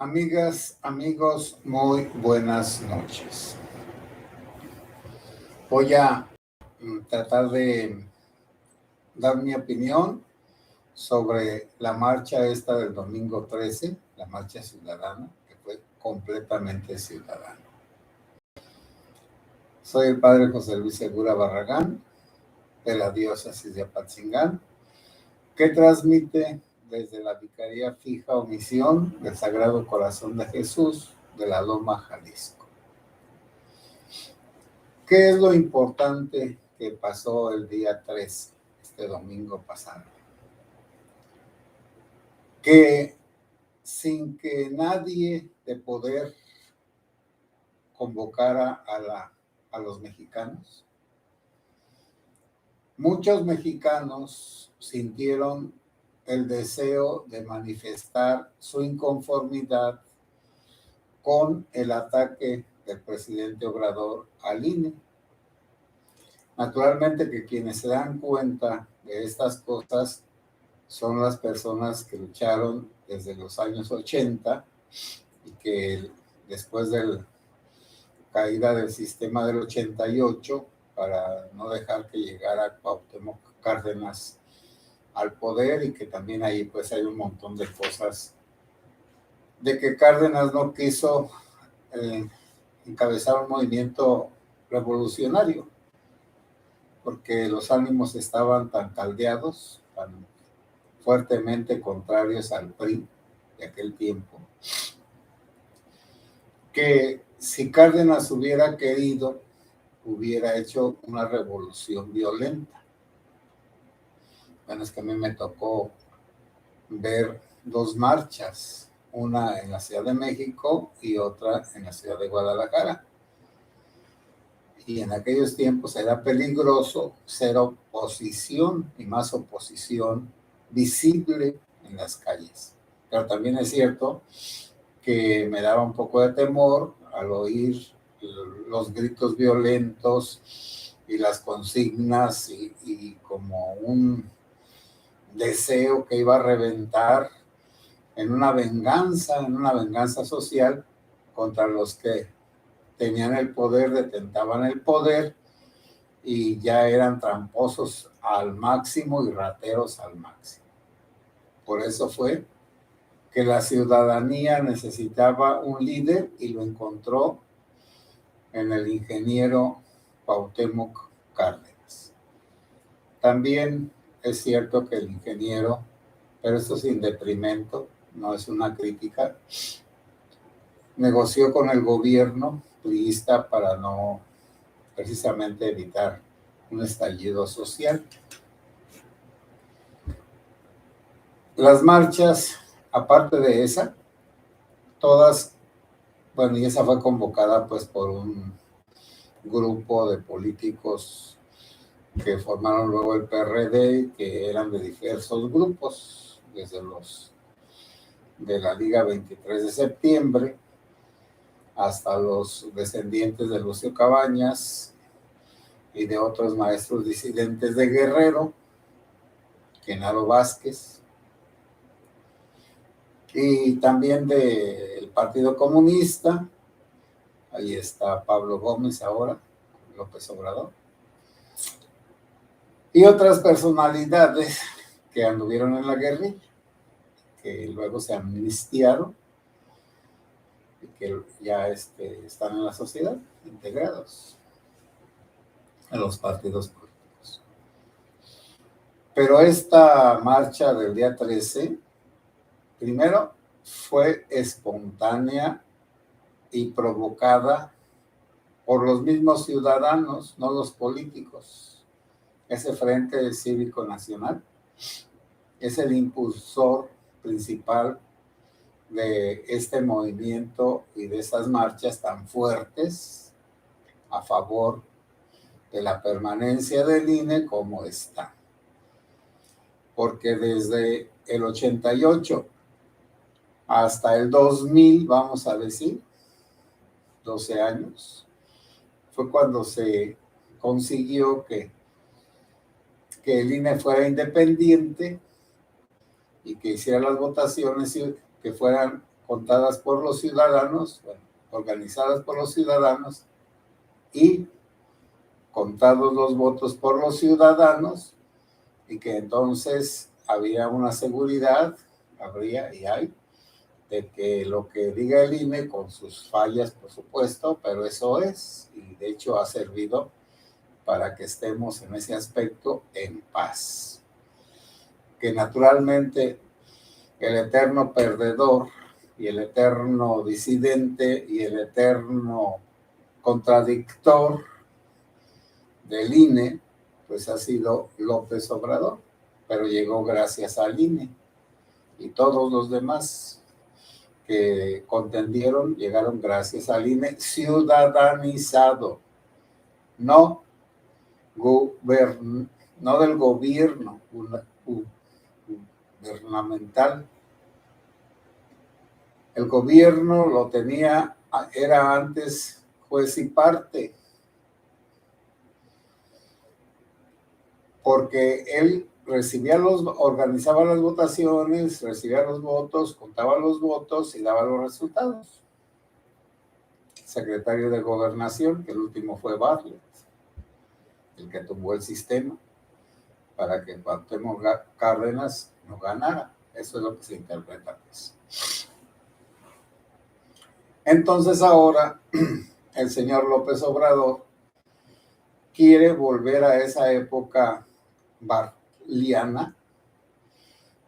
Amigas, amigos, muy buenas noches. Voy a tratar de dar mi opinión sobre la marcha esta del domingo 13, la marcha ciudadana, que fue completamente ciudadana. Soy el padre José Luis Segura Barragán, de la diócesis de Apatzingán, que transmite desde la Vicaría Fija o Misión del Sagrado Corazón de Jesús de la Loma, Jalisco. ¿Qué es lo importante que pasó el día 13, este domingo pasado? Que sin que nadie de poder convocara a los mexicanos, muchos mexicanos sintieron el deseo de manifestar su inconformidad con el ataque del presidente Obrador al INE. Naturalmente que quienes se dan cuenta de estas cosas son las personas que lucharon desde los años 80 y que después de la caída del sistema del 88, para no dejar que llegara Cuauhtémoc Cárdenas al poder, y que también ahí pues hay un montón de cosas de que Cárdenas no quiso encabezar un movimiento revolucionario porque los ánimos estaban tan caldeados, tan fuertemente contrarios al PRI de aquel tiempo, que si Cárdenas hubiera querido, hubiera hecho una revolución violenta. Bueno, es que a mí me tocó ver dos marchas, una en la Ciudad de México y otra en la Ciudad de Guadalajara. Y en aquellos tiempos era peligroso ser oposición, y más oposición visible en las calles. Pero también es cierto que me daba un poco de temor al oír los gritos violentos y las consignas y como un deseo que iba a reventar en una venganza social contra los que tenían el poder, detentaban el poder y ya eran tramposos al máximo y rateros al máximo. Por eso fue que la ciudadanía necesitaba un líder y lo encontró en el ingeniero Cuauhtémoc Cárdenas. También es cierto que el ingeniero, pero esto sin deprimento, no es una crítica, negoció con el gobierno priista para no precisamente evitar un estallido social. Las marchas, aparte de esa, todas, bueno, y esa fue convocada pues por un grupo de políticos que formaron luego el PRD, que eran de diversos grupos, desde los de la Liga 23 de septiembre hasta los descendientes de Lucio Cabañas y de otros maestros disidentes de Guerrero, Genaro Vázquez, y también del Partido Comunista. Ahí está Pablo Gómez ahora, López Obrador, y otras personalidades que anduvieron en la guerrilla, que luego se amnistiaron y que ya están en la sociedad, integrados en los partidos políticos. Pero esta marcha del día 13, primero, fue espontánea y provocada por los mismos ciudadanos, no los políticos. Ese Frente Cívico Nacional es el impulsor principal de este movimiento y de esas marchas tan fuertes a favor de la permanencia del INE como está. Porque desde el 88 hasta el 2000, vamos a decir, 12 años, fue cuando se consiguió que el INE fuera independiente y que hiciera las votaciones y que fueran contadas por los ciudadanos, bueno, organizadas por los ciudadanos y contados los votos por los ciudadanos, y que entonces había una seguridad, habría y hay, de que lo que diga el INE, con sus fallas, por supuesto, pero eso es, y de hecho ha servido para que estemos en ese aspecto en paz. Que naturalmente el eterno perdedor y el eterno disidente y el eterno contradictor del INE, pues ha sido López Obrador, pero llegó gracias al INE, y todos los demás que contendieron llegaron gracias al INE ciudadanizado, no del gobierno gubernamental. El gobierno lo tenía, era antes juez y parte, porque él organizaba las votaciones, recibía los votos, contaba los votos y daba los resultados. Secretario de Gobernación, que el último fue Bartlett, el que tumbó el sistema para que Cuauhtémoc Cárdenas no ganara. Eso es lo que se interpreta, pues. Entonces ahora el señor López Obrador quiere volver a esa época bartliana,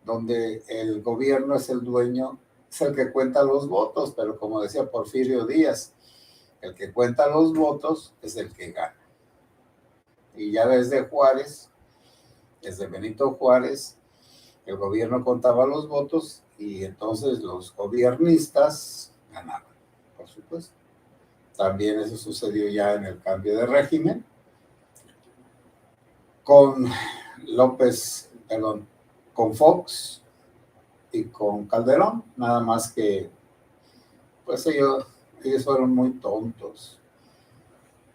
donde el gobierno es el dueño, es el que cuenta los votos, pero como decía Porfirio Díaz, el que cuenta los votos es el que gana. Y ya desde Juárez, desde Benito Juárez, el gobierno contaba los votos y entonces los gobiernistas ganaban, por supuesto. También eso sucedió ya en el cambio de régimen con con Fox y con Calderón, nada más que pues ellos fueron muy tontos.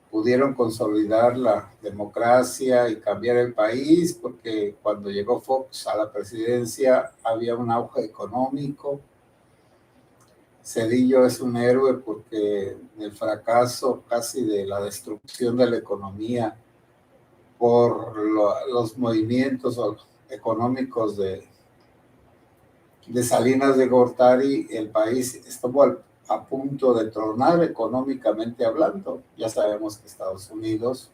Pudieron consolidar la democracia y cambiar el país, porque cuando llegó Fox a la presidencia había un auge económico. Cedillo es un héroe porque el fracaso casi de la destrucción de la economía por los movimientos económicos de Salinas de Gortari, el país estuvo a punto de tronar económicamente hablando. Ya sabemos que Estados Unidos,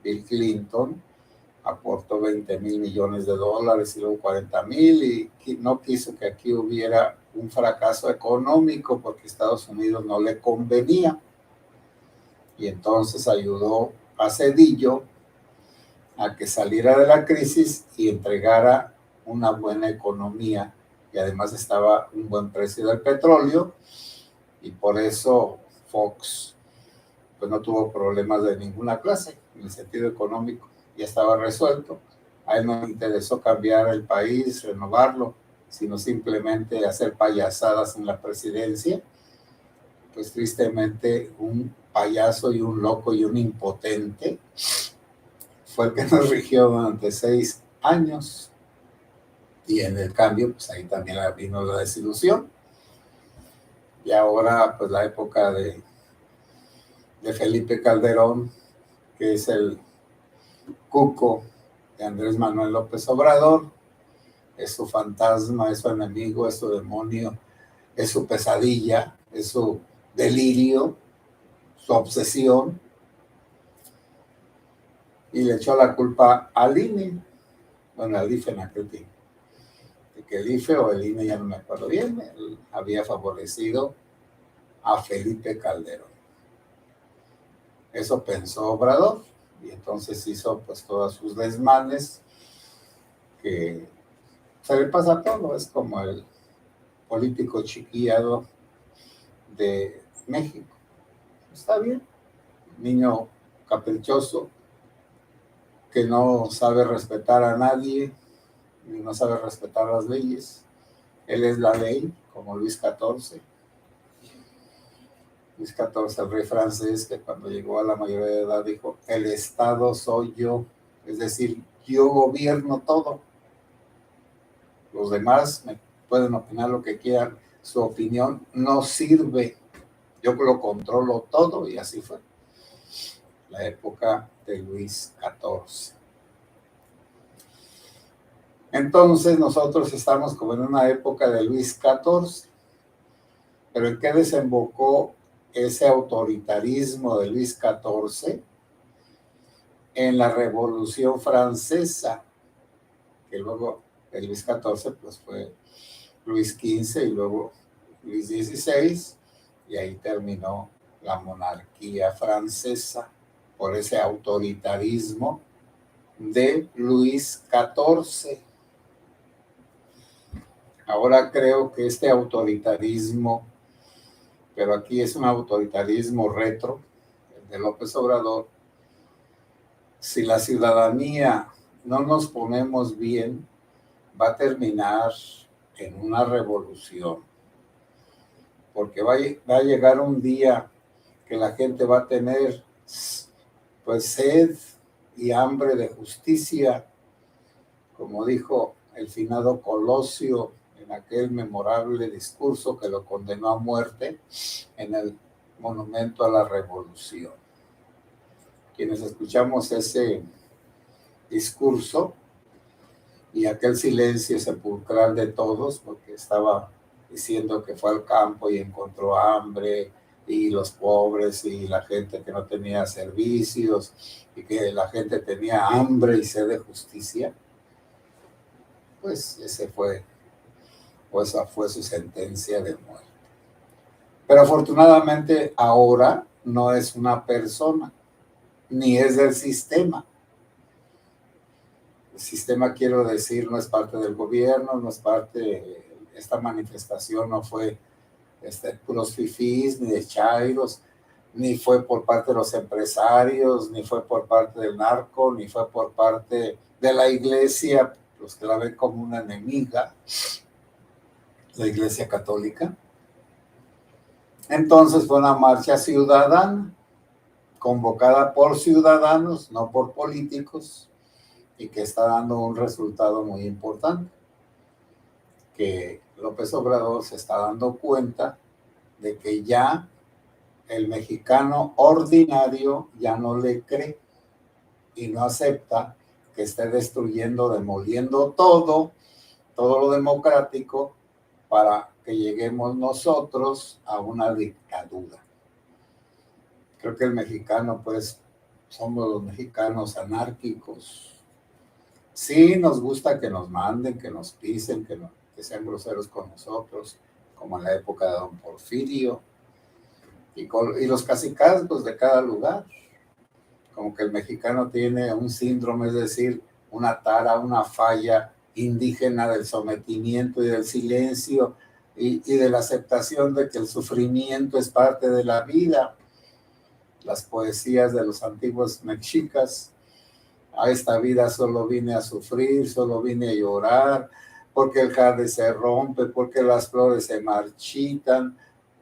Bill Clinton, aportó 20,000 millones de dólares y luego 40,000, y no quiso que aquí hubiera un fracaso económico porque Estados Unidos no le convenía. Y entonces ayudó a Cedillo a que saliera de la crisis y entregara una buena economía, y además estaba un buen precio del petróleo, y por eso Fox pues no tuvo problemas de ninguna clase en el sentido económico, ya estaba resuelto. A él no le interesó cambiar el país, renovarlo, sino simplemente hacer payasadas en la presidencia. Pues tristemente un payaso y un loco y un impotente fue el que nos rigió durante 6 años, y en el cambio pues ahí también vino la desilusión. Y ahora pues la época de Felipe Calderón, que es el cuco de Andrés Manuel López Obrador, es su fantasma, es su enemigo, es su demonio, es su pesadilla, es su delirio, su obsesión, y le echó la culpa al INE, bueno, al IFE en aquel tiempo, de que el IFE o el INE, ya no me acuerdo bien, había favorecido a Felipe Calderón. Eso pensó Obrador, y entonces hizo pues todos sus desmanes, que se le pasa todo, es como el político chiquillado de México. Está bien, niño caprichoso, que no sabe respetar a nadie, ni no sabe respetar las leyes. Él es la ley, como Luis XIV. Luis XIV, el rey francés, que cuando llegó a la mayoría de edad dijo: el Estado soy yo, es decir, yo gobierno todo. Los demás me pueden opinar lo que quieran, su opinión no sirve, yo lo controlo todo, y así fue la época de Luis XIV. Entonces nosotros estamos como en una época de Luis XIV, pero ¿en qué desembocó ese autoritarismo de Luis XIV? En la Revolución Francesa, que luego el Luis XIV pues fue Luis XV y luego Luis XVI, y ahí terminó la monarquía francesa por ese autoritarismo de Luis XIV. Ahora creo que este autoritarismo, pero aquí es un autoritarismo retro, el de López Obrador, si la ciudadanía no nos ponemos bien, va a terminar en una revolución, porque va a llegar un día que la gente va a tener pues sed y hambre de justicia, como dijo el finado Colosio en aquel memorable discurso que lo condenó a muerte en el Monumento a la Revolución. Quienes escuchamos ese discurso y aquel silencio sepulcral de todos, porque estaba diciendo que fue al campo y encontró hambre, y los pobres y la gente que no tenía servicios, y que la gente tenía hambre y sed de justicia, pues esa fue su sentencia de muerte. Pero afortunadamente ahora no es una persona, ni es del sistema. El sistema, quiero decir, no es parte del gobierno, no es parte, esta manifestación no fue puros fifís, ni de chairos, ni fue por parte de los empresarios, ni fue por parte del narco, ni fue por parte de la iglesia, los que la ven como una enemiga, la iglesia católica. Entonces fue una marcha ciudadana, convocada por ciudadanos, no por políticos, y que está dando un resultado muy importante, que López Obrador se está dando cuenta de que ya el mexicano ordinario ya no le cree y no acepta que esté destruyendo, demoliendo todo lo democrático, para que lleguemos nosotros a una dictadura. Creo que el mexicano, pues, somos los mexicanos anárquicos. Sí, nos gusta que nos manden, que nos pisen, que sean groseros con nosotros, como en la época de don Porfirio, y los cacicazgos de cada lugar. Como que el mexicano tiene un síndrome, es decir, una tara, una falla indígena del sometimiento y del silencio, y de la aceptación de que el sufrimiento es parte de la vida. Las poesías de los antiguos mexicas: a esta vida solo vine a sufrir, solo vine a llorar, porque el jade se rompe, porque las flores se marchitan,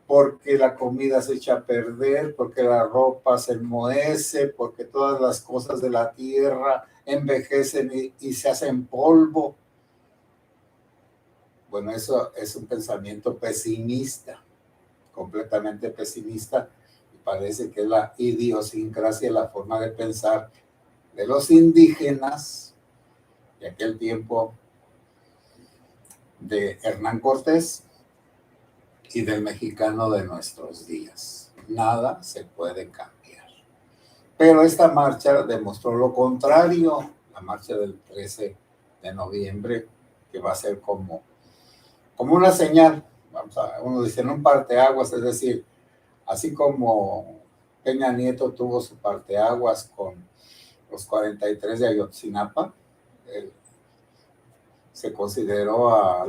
porque la comida se echa a perder, porque la ropa se enmohece, porque todas las cosas de la tierra envejecen y se hacen polvo. Bueno, eso es un pensamiento pesimista, completamente pesimista, y parece que es la idiosincrasia, la forma de pensar de los indígenas de aquel tiempo, de Hernán Cortés, y del mexicano de nuestros días. Nada se puede cambiar. Pero esta marcha demostró lo contrario, la marcha del 13 de noviembre, que va a ser como una señal, uno dice, en un parteaguas, es decir, así como Peña Nieto tuvo su parteaguas con los 43 de Ayotzinapa. Se consideró a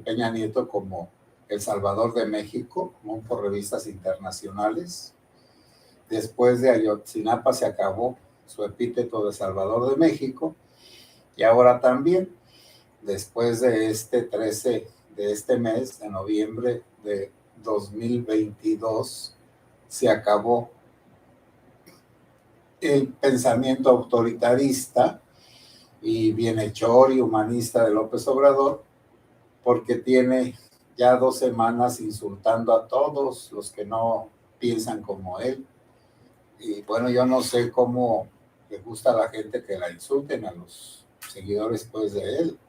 Peña Nieto como el Salvador de México, ¿no?, por revistas internacionales. Después de Ayotzinapa se acabó su epíteto de Salvador de México, y ahora también, después de este 13 de este mes, de noviembre de 2022, se acabó el pensamiento autoritarista y bienhechor y humanista de López Obrador, porque tiene ya 2 semanas insultando a todos los que no piensan como él. Y bueno, yo no sé cómo le gusta a la gente que la insulten, a los seguidores pues de él.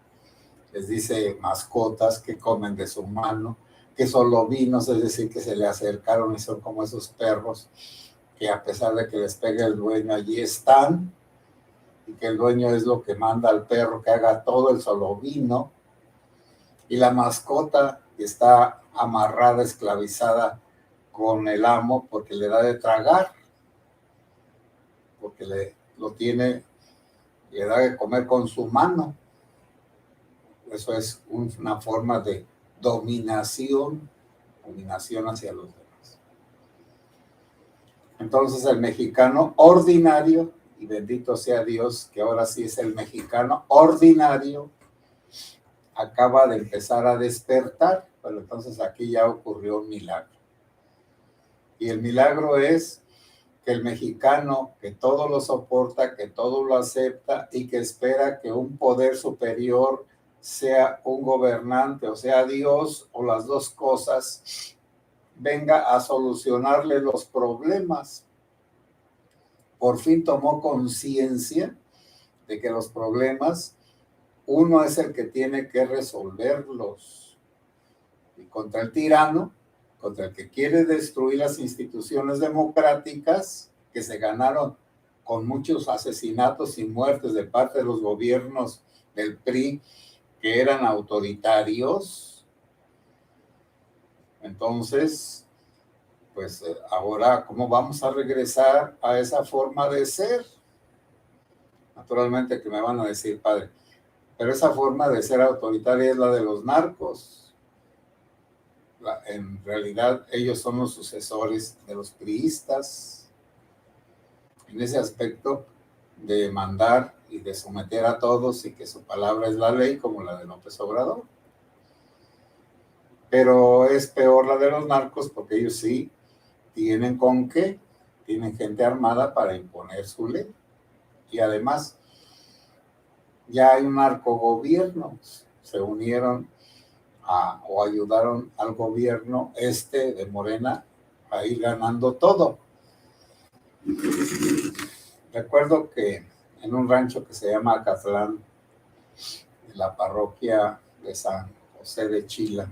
Les dice mascotas que comen de su mano, que solo vinos, es decir, que se le acercaron y son como esos perros que a pesar de que les pegue el dueño, allí están, y que el dueño es lo que manda al perro que haga todo el solo vino, y la mascota que está amarrada, esclavizada con el amo porque le da de tragar, porque le da de comer con su mano. Eso es una forma de dominación hacia los demás. Entonces el mexicano ordinario, y bendito sea Dios que ahora sí es el mexicano ordinario, acaba de empezar a despertar, pero entonces aquí ya ocurrió un milagro. Y el milagro es que el mexicano, que todo lo soporta, que todo lo acepta y que espera que un poder superior sea un gobernante, o sea Dios, o las dos cosas, venga a solucionarle los problemas. Por fin tomó conciencia de que los problemas, uno es el que tiene que resolverlos. Y contra el tirano, contra el que quiere destruir las instituciones democráticas que se ganaron con muchos asesinatos y muertes de parte de los gobiernos del PRI, que eran autoritarios. Entonces, pues ahora, ¿cómo vamos a regresar a esa forma de ser? Naturalmente que me van a decir, padre, pero esa forma de ser autoritaria es la de los narcos. En realidad, ellos son los sucesores de los priistas. En ese aspecto de mandar y de someter a todos y que su palabra es la ley, como la de López Obrador. Pero es peor la de los narcos porque ellos sí tienen con qué, tienen gente armada para imponer su ley. Y además, ya hay un narcogobierno, se unieron o ayudaron al gobierno de Morena a ir ganando todo. Recuerdo que en un rancho que se llama Acatlán, en la parroquia de San José de Chila,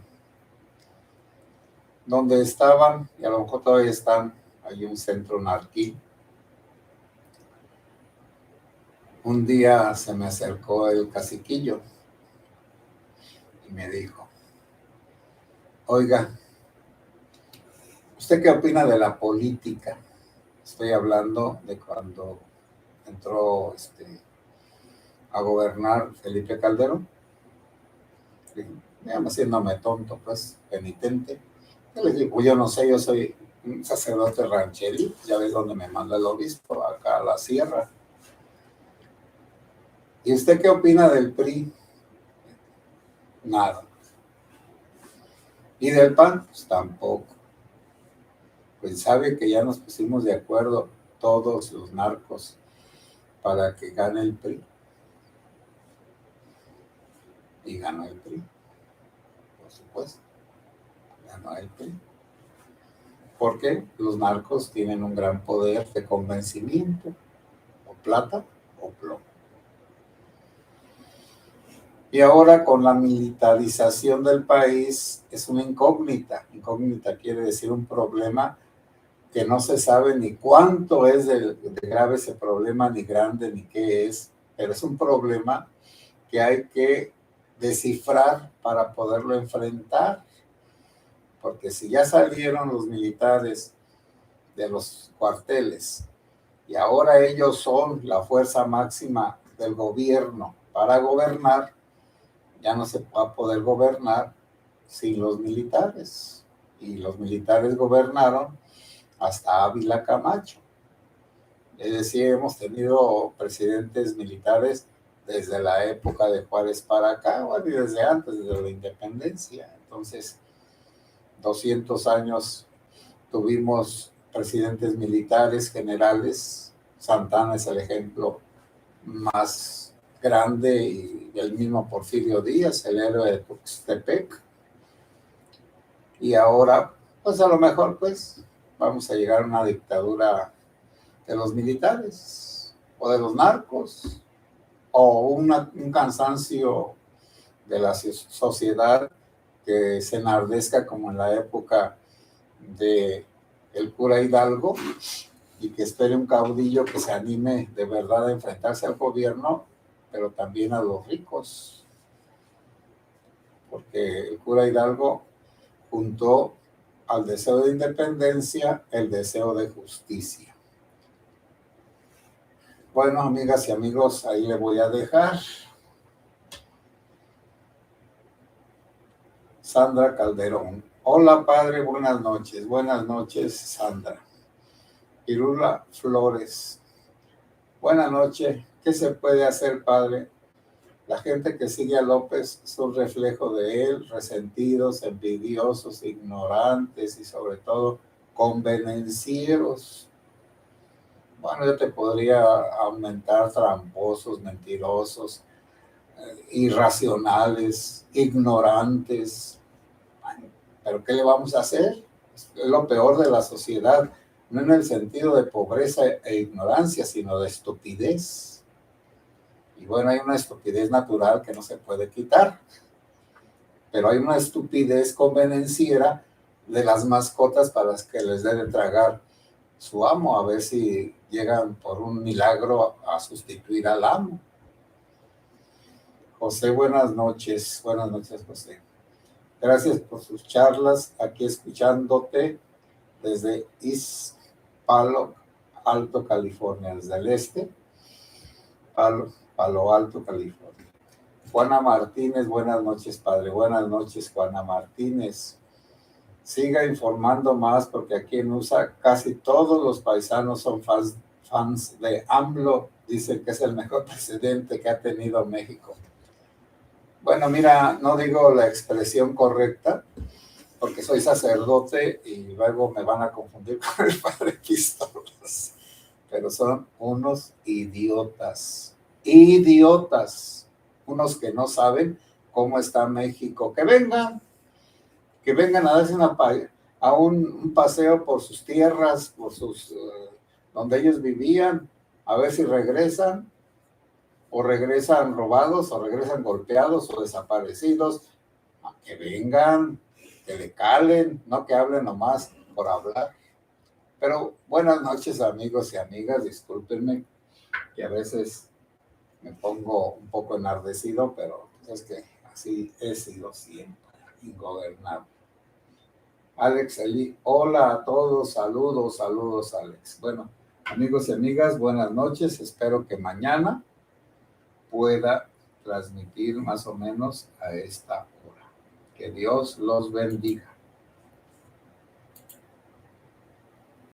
donde estaban, y a lo mejor todavía están, hay un centro narquí. Un día se me acercó el caciquillo y me dijo, oiga, ¿usted qué opina de la política? Estoy hablando de cuando entró a gobernar Felipe Calderón. Haciéndome tonto, pues, penitente. Yo les digo, yo no sé, yo soy un sacerdote rancherito, ya ves dónde me manda el obispo, acá a la sierra. ¿Y usted qué opina del PRI? Nada. ¿Y del PAN? Pues tampoco. Pues sabe que ya nos pusimos de acuerdo todos los narcos para que gane el PRI. Y ganó el PRI. Por supuesto. Ganó el PRI. Porque los narcos tienen un gran poder de convencimiento. O plata o plomo. Y ahora con la militarización del país es una incógnita. Incógnita quiere decir un problema que no se sabe ni cuánto es de grave ese problema, ni grande, ni qué es, pero es un problema que hay que descifrar para poderlo enfrentar, porque si ya salieron los militares de los cuarteles y ahora ellos son la fuerza máxima del gobierno para gobernar, ya no se va a poder gobernar sin los militares, y los militares gobernaron hasta Ávila Camacho. Es decir, hemos tenido presidentes militares desde la época de Juárez para acá, bueno, y desde antes, desde la independencia. Entonces, 200 años tuvimos presidentes militares, generales. Santana es el ejemplo más grande, y el mismo Porfirio Díaz, el héroe de Tuxtepec. Y ahora, pues a lo mejor, pues, vamos a llegar a una dictadura de los militares o de los narcos o un cansancio de la sociedad que se enardezca como en la época de el cura Hidalgo y que espere un caudillo que se anime de verdad a enfrentarse al gobierno, pero también a los ricos, porque el cura Hidalgo juntó al deseo de independencia el deseo de justicia. Bueno, amigas y amigos, ahí le voy a dejar. Sandra Calderón. Hola, padre, buenas noches. Buenas noches, Sandra. Irula Flores. Buenas noches. ¿Qué se puede hacer, padre? La gente que sigue a López es un reflejo de él, resentidos, envidiosos, ignorantes y sobre todo convenencieros. Bueno, yo te podría aumentar tramposos, mentirosos, irracionales, ignorantes. Bueno, pero ¿qué le vamos a hacer? Es lo peor de la sociedad, no en el sentido de pobreza e ignorancia, sino de estupidez. Y bueno, hay una estupidez natural que no se puede quitar, pero hay una estupidez convenenciera de las mascotas para las que les debe tragar su amo, a ver si llegan por un milagro a sustituir al amo. José, buenas noches. Buenas noches, José. Gracias por sus charlas, aquí escuchándote desde East Palo Alto, California, desde el este, Palo Alto, California. Juana Martínez, buenas noches, padre. Buenas noches, Juana Martínez. Siga informando más porque aquí en USA casi todos los paisanos son fans de AMLO. Dicen que es el mejor presidente que ha tenido México. Bueno, mira, no digo la expresión correcta porque soy sacerdote y luego me van a confundir con el padre Pistolas. Pero son unos idiotas. Idiotas. Unos que no saben cómo está México. Que vengan a darse un paseo por sus tierras, por sus donde ellos vivían, a ver si regresan, o regresan robados, o regresan golpeados, o desaparecidos. Que vengan, que le calen, no que hablen nomás por hablar. Pero buenas noches, amigos y amigas, discúlpenme que a veces me pongo un poco enardecido, pero es que así he sido siempre, ingobernable. Alex allí, hola a todos, saludos, Alex. Bueno, amigos y amigas, buenas noches, espero que mañana pueda transmitir más o menos a esta hora. Que Dios los bendiga.